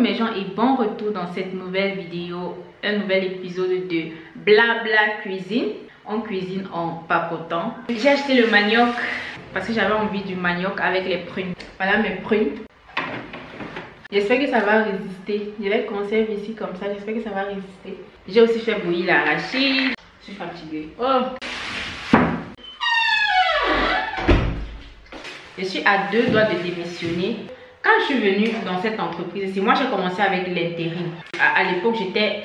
mes gens et bon retour dans cette nouvelle vidéo, un nouvel épisode de Blabla Cuisine. On cuisine en papotant. J'ai acheté le manioc parce que j'avais envie du manioc avec les prunes. Voilà mes prunes. J'espère que ça va résister. Je les conserve ici comme ça, j'espère que ça va résister. J'ai aussi fait bouillir l'arachide. Je suis fatiguée. Oh! Je suis à 2 doigts de démissionner. Quand je suis venue dans cette entreprise ici, moi j'ai commencé avec l'intérim. À l'époque,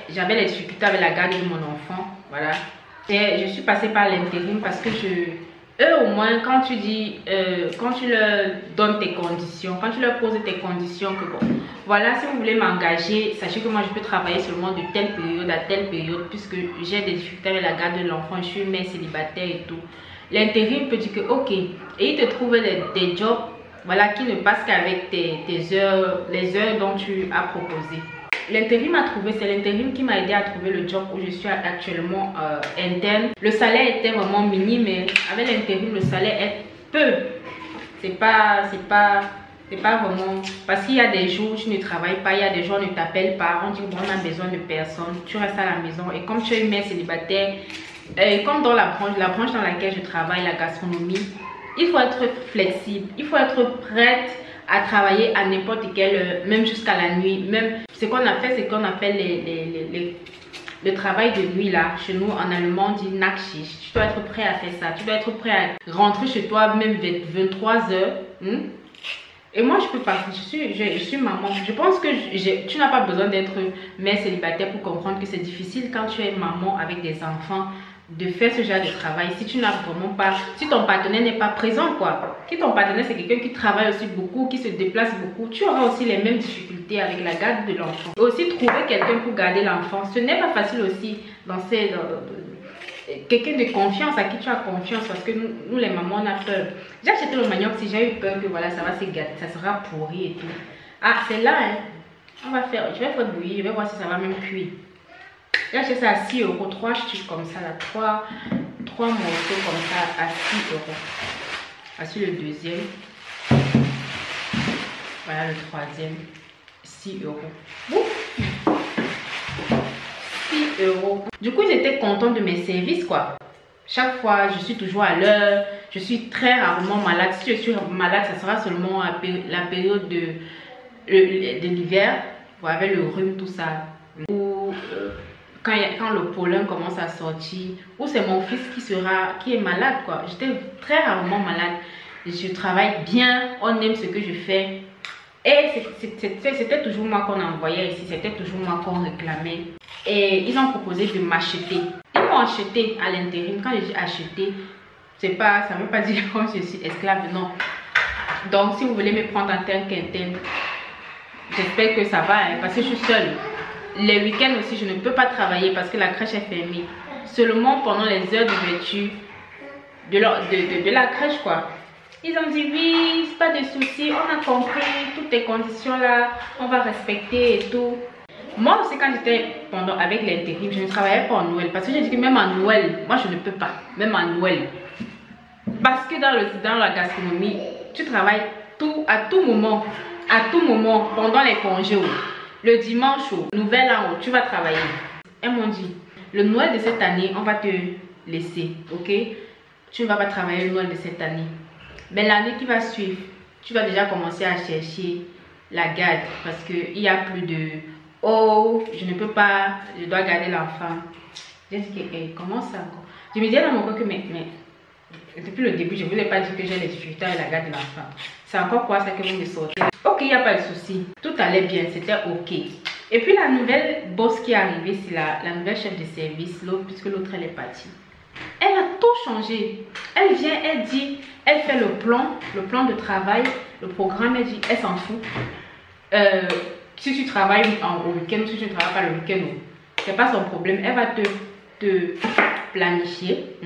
j'avais les difficultés avec la garde de mon enfant. Voilà. Et je suis passée par l'intérim parce que eux au moins, quand tu dis, quand tu leur donnes tes conditions, quand tu leur poses tes conditions, que bon, voilà, si vous voulez m'engager, sachez que moi je peux travailler seulement de telle période à telle période puisque j'ai des difficultés avec la garde de l'enfant, je suis mère célibataire et tout. L'intérim peut dire que ok, et il te trouve des jobs, voilà, qui ne passent qu'avec tes heures, les heures dont tu as proposé. L'intérim m'a trouvé, c'est l'intérim qui m'a aidé à trouver le job où je suis actuellement interne. Le salaire était vraiment minime, mais avec l'intérim, le salaire est peu. C'est pas vraiment, parce qu'il y a des jours où tu ne travailles pas, il y a des jours où on ne t'appelle pas, on dit bon, on a besoin de personne, tu restes à la maison. Et comme tu es une mère célibataire, comme dans la branche dans laquelle je travaille, la gastronomie, il faut être flexible, il faut être prête à travailler à n'importe quelle heure, même jusqu'à la nuit. Même ce qu'on a fait, c'est qu'on appelle le travail de nuit là. Chez nous en allemand on dit Nachtschicht. Tu dois être prêt à faire ça. Tu dois être prêt à rentrer chez toi même 23 h. Et moi je peux pas. Je suis maman. Je pense que tu n'as pas besoin d'être mère célibataire pour comprendre que c'est difficile quand tu es maman avec des enfants de faire ce genre de travail. Si tu n'as vraiment pas, si ton partenaire n'est pas présent quoi, si ton partenaire c'est quelqu'un qui travaille aussi beaucoup, qui se déplace beaucoup, tu auras aussi les mêmes difficultés avec la garde de l'enfant. Aussi trouver quelqu'un pour garder l'enfant, ce n'est pas facile aussi dans quelqu'un de confiance, à qui tu as confiance, parce que nous les mamans on a peur. J'ai acheté le manioc si j'ai eu peur que voilà ça va se gâter, ça sera pourri et tout. Ah c'est là hein, je vais faire bouillir, je vais voir si ça va même cuire. J'ai acheté ça à 6 €, 3 chiffres comme ça, là, 3 morceaux comme ça à 6 €. Voici le deuxième. Voilà le troisième, 6 €. Bon. 6 €. Du coup, j'étais contente de mes services, quoi. Chaque fois, je suis toujours à l'heure. Je suis très rarement malade. Si je suis malade, ça sera seulement à la période de l'hiver. Vous avez le rhume, tout ça. Ou quand le pollen commence à sortir, ou c'est mon fils qui est malade quoi. J'étais très rarement malade. Je travaille bien, on aime ce que je fais. Et c'était toujours moi qu'on envoyait ici, c'était toujours moi qu'on réclamait. Et ils ont proposé de m'acheter. Ils m'ont acheté à l'intérim. Quand je dis acheter, ça ne veut pas dire que je suis esclave, non. Donc si vous voulez me prendre en tant qu'interne, j'espère que ça va, hein, parce que je suis seule. Les week-ends aussi, je ne peux pas travailler parce que la crèche est fermée. Seulement pendant les heures d'ouverture de la crèche, quoi. Ils ont dit oui, pas de souci, on a compris toutes tes conditions là, on va respecter et tout. Moi aussi, quand j'étais avec l'intérim, je ne travaillais pas en Noël. Parce que j'ai dit que même en Noël, moi je ne peux pas, même en Noël. Parce que dans la gastronomie, tu travailles à tout moment, pendant les congés. Le dimanche, nouvel an, tu vas travailler. Elles m'ont dit, le Noël de cette année, on va te laisser, ok? Tu ne vas pas travailler le Noël de cette année. Mais l'année qui va suivre, tu vas déjà commencer à chercher la garde. Parce qu'il n'y a plus de, oh, je ne peux pas, je dois garder l'enfant. J'ai dit, hey, comment ça encore? Je me disais dans mon cœur que, mais depuis le début, je ne vous ai pas dit que j'ai les difficultés avec la garde de l'enfant. C'est encore quoi ça que vous me sortez? Ok, il n'y a pas de souci. Tout allait bien, c'était ok. Et puis la nouvelle boss qui est arrivée, c'est la nouvelle chef de service, puisque l'autre elle est partie. Elle a tout changé. Elle vient, elle dit, elle fait le plan de travail, le programme, elle dit, elle s'en fout. Si tu travailles au week-end ou si tu ne travailles pas le week-end, c'est pas son problème. Elle va te planifier.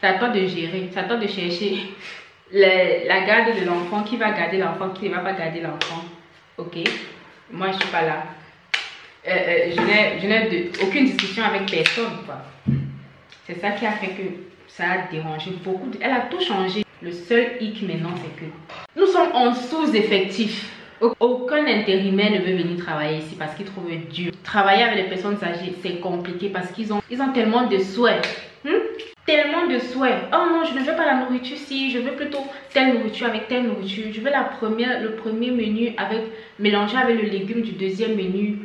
C'est à toi de gérer, c'est à toi de chercher la garde de l'enfant, qui va garder l'enfant, qui ne va pas garder l'enfant. Ok, moi je suis pas là. Je n'ai aucune discussion avec personne quoi. C'est ça qui a fait que ça a dérangé beaucoup. Elle a tout changé. Le seul hic maintenant c'est que nous sommes en sous-effectif. Aucun intérimaire ne veut venir travailler ici parce qu'il trouve dur. Travailler avec les personnes âgées, c'est compliqué parce qu'ils ont tellement de souhaits. Tellement de souhaits. Oh non, je ne veux pas la nourriture si, je veux plutôt telle nourriture avec telle nourriture. Je veux le premier menu mélangé avec le légume du deuxième menu.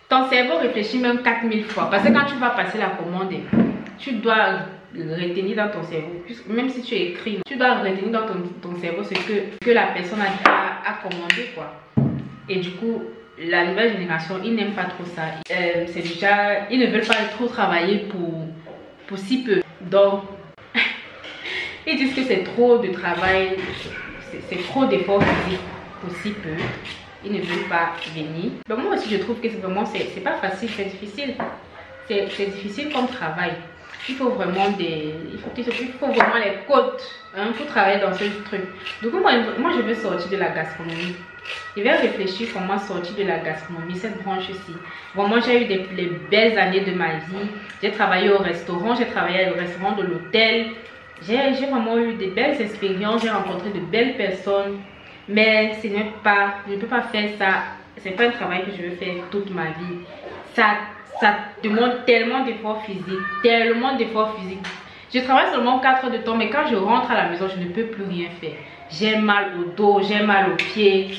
Ton cerveau réfléchit même 4000 fois. Parce que quand tu vas passer la commande, tu dois retenir dans ton cerveau. Même si tu écris, tu dois retenir dans ton cerveau ce que la personne a commandé, quoi. Et du coup, la nouvelle génération, ils n'aiment pas trop ça. C'est déjà, ils ne veulent pas trop travailler pour si peu. Donc, ils disent que c'est trop de travail, c'est trop d'efforts physiques pour si peu. Ils ne veulent pas venir. Donc moi aussi, je trouve que c'est pas facile, c'est difficile. C'est difficile comme travail. Il faut vraiment les côtes pour travailler dans ce truc. Donc moi je veux sortir de la gastronomie. Je vais réfléchir comment sortir de la gastronomie, cette branche-ci. Vraiment, j'ai eu les belles années de ma vie. J'ai travaillé au restaurant, j'ai travaillé au restaurant de l'hôtel. J'ai vraiment eu de belles expériences, j'ai rencontré de belles personnes. Mais je ne peux pas faire ça. C'est pas un travail que je veux faire toute ma vie. Ça demande tellement d'efforts physiques, tellement d'efforts physiques. Je travaille seulement 4 heures de temps, mais quand je rentre à la maison, je ne peux plus rien faire. J'ai mal au dos, j'ai mal aux pieds.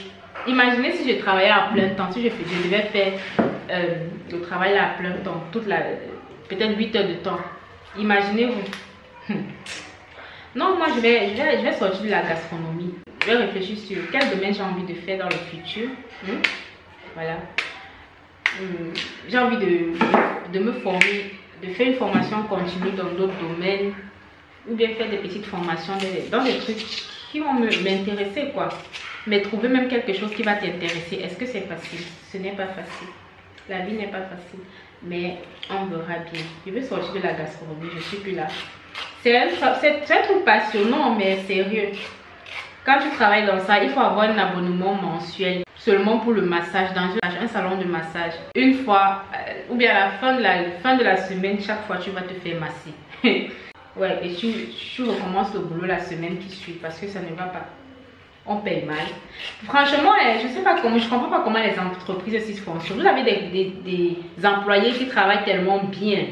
Imaginez si je travaillais à plein temps, si je devais faire le travail à plein temps, peut-être 8 heures de temps. Imaginez-vous. Non, moi je vais sortir de la gastronomie. Je vais réfléchir sur quel domaine j'ai envie de faire dans le futur. Voilà. J'ai envie de me former, de faire une formation continue dans d'autres domaines. Ou bien faire des petites formations dans des trucs qui vont m'intéresser, quoi. Mais trouver même quelque chose qui va t'intéresser. Est-ce que c'est facile? Ce n'est pas facile. La vie n'est pas facile. Mais on verra bien. Je veux sortir de la gastronomie. Je suis plus là. C'est un truc passionnant, mais sérieux. Quand tu travailles dans ça, il faut avoir un abonnement mensuel seulement pour le massage dans un salon de massage. Une fois, ou bien à la fin de la semaine, chaque fois tu vas te faire masser. Ouais, et tu recommences le boulot la semaine qui suit parce que ça ne va pas. On paye mal. Franchement, je comprends pas comment les entreprises aussi fonctionnent. Vous avez des employés qui travaillent tellement bien.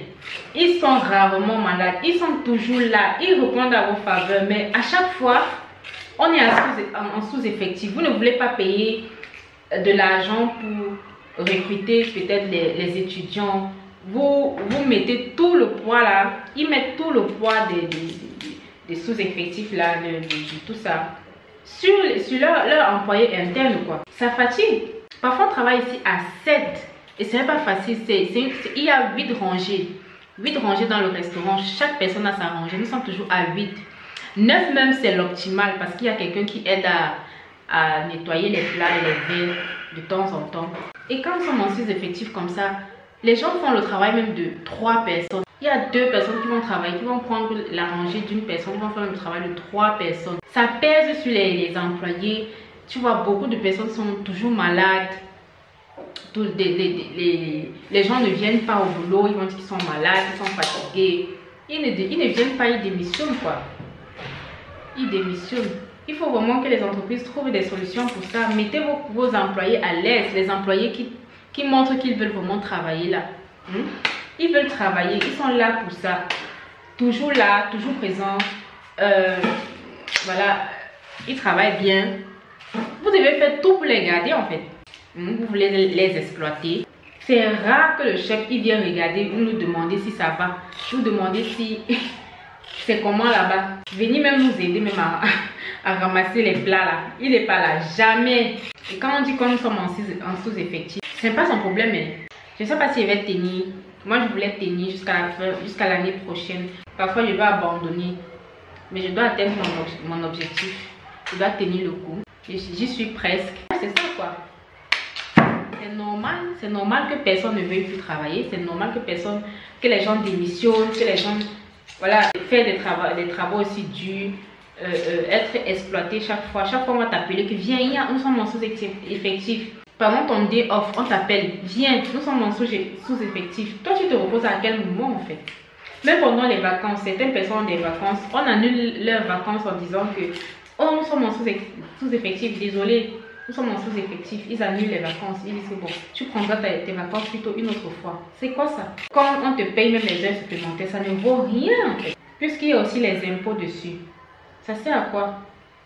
Ils sont rarement malades. Ils sont toujours là. Ils répondent à vos faveurs. Mais à chaque fois, on est en sous-effectif. Vous ne voulez pas payer de l'argent pour recruter peut-être les étudiants. Vous mettez tout le poids là. Ils mettent tout le poids des sous-effectifs là, de tout ça. Sur leur employé interne, quoi. Ça fatigue. Parfois, on travaille ici à 7 et ce n'est pas facile. Il y a 8 rangées. 8 rangées dans le restaurant. Chaque personne a sa rangée. Nous sommes toujours à 8. 9 même, c'est l'optimal parce qu'il y a quelqu'un qui aide à nettoyer les plats et les verres de temps en temps. Et quand nous sommes en 6 effectifs comme ça, les gens font le travail même de 3 personnes. Il y a 2 personnes qui vont travailler, qui vont prendre la rangée d'une personne, qui vont faire le travail de 3 personnes. Ça pèse sur les employés. Tu vois, beaucoup de personnes sont toujours malades. Les gens ne viennent pas au boulot, ils vont dire qu'ils sont malades, ils sont fatigués. Ils ne viennent pas, ils démissionnent, quoi. Ils démissionnent. Il faut vraiment que les entreprises trouvent des solutions pour ça. Mettez vos employés à l'aise, les employés qui montrent qu'ils veulent vraiment travailler là. Ils veulent travailler, ils sont là pour ça. Toujours là, toujours présents. Voilà, ils travaillent bien. Vous devez faire tout pour les garder en fait. Vous voulez les exploiter. C'est rare que le chef il vient regarder, vous nous demander si ça va. Vous demander si c'est comment là-bas. Venez même nous aider même à ramasser les plats là. Il n'est pas là, jamais. Et quand on dit que nous sommes en sous-effectif, ce n'est pas son problème. Mais je ne sais pas s'il va tenir. Moi je voulais tenir jusqu'à l'année prochaine. Parfois je vais abandonner. Mais je dois atteindre mon objectif. Je dois tenir le coup. J'y suis presque. C'est ça quoi. C'est normal que personne ne veuille plus travailler. C'est normal que les gens démissionnent, que les gens voilà, faire des travaux aussi durs, être exploité chaque fois. Chaque fois on va t'appeler que viens, nous sommes en sous-effectif. Pendant ton day off, on t'appelle, viens, nous sommes en sous-effectif. Toi tu te reposes à quel moment en fait? Même pendant les vacances, certaines personnes ont des vacances, on annule leurs vacances en disant que Oh, nous sommes en sous-effectif, désolé. Nous sommes en sous-effectif. Ils annulent les vacances. Ils disent que bon, tu prendras tes vacances plutôt une autre fois. C'est quoi ça? Quand on te paye même les heures supplémentaires, ça ne vaut rien en fait. Puisqu'il y a aussi les impôts dessus. Ça sert à quoi?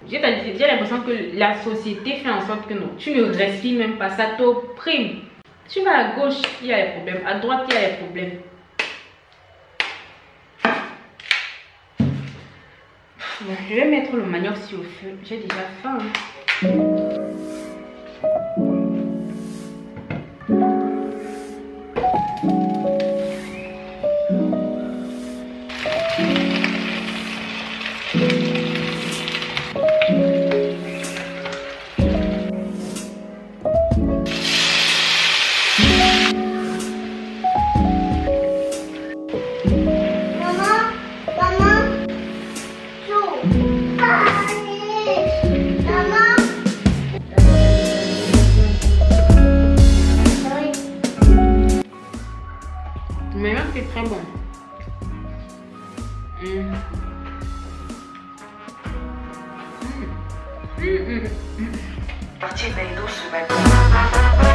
J'ai l'impression que la société fait en sorte que non, tu ne respires même pas, ça t'opprime. Tu vas à gauche, il y a des problèmes. À droite, il y a des problèmes. Bon, je vais mettre le manioc sur le feu. J'ai déjà faim. Mais même c'est très bon. Partie d'Aïdo ce matin.